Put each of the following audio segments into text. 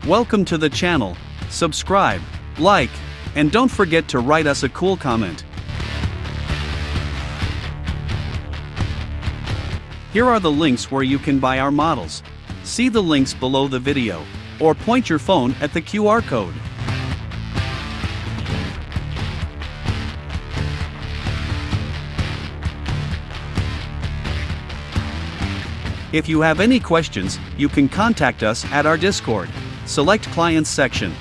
Welcome to the channel. Subscribe, like, and don't forget to write us a cool comment. Here are the links where you can buy our models. See the links below the video, or point your phone at the QR code. If you have any questions, you can contact us at our Discord. Select Clients section.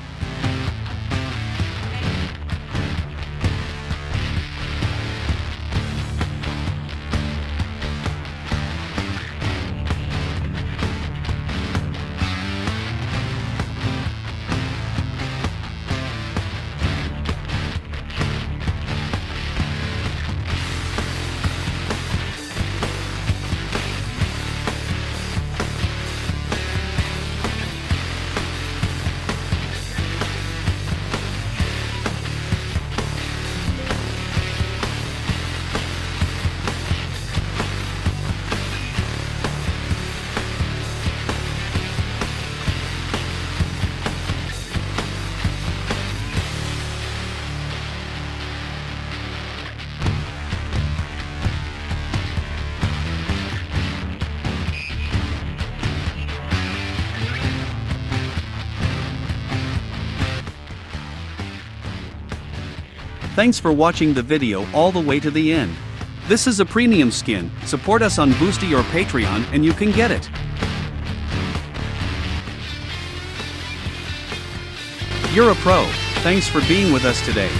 Thanks for watching the video all the way to the end. This is a premium skin. Support us on Boosty or Patreon and you can get it. You're a pro. Thanks for being with us today.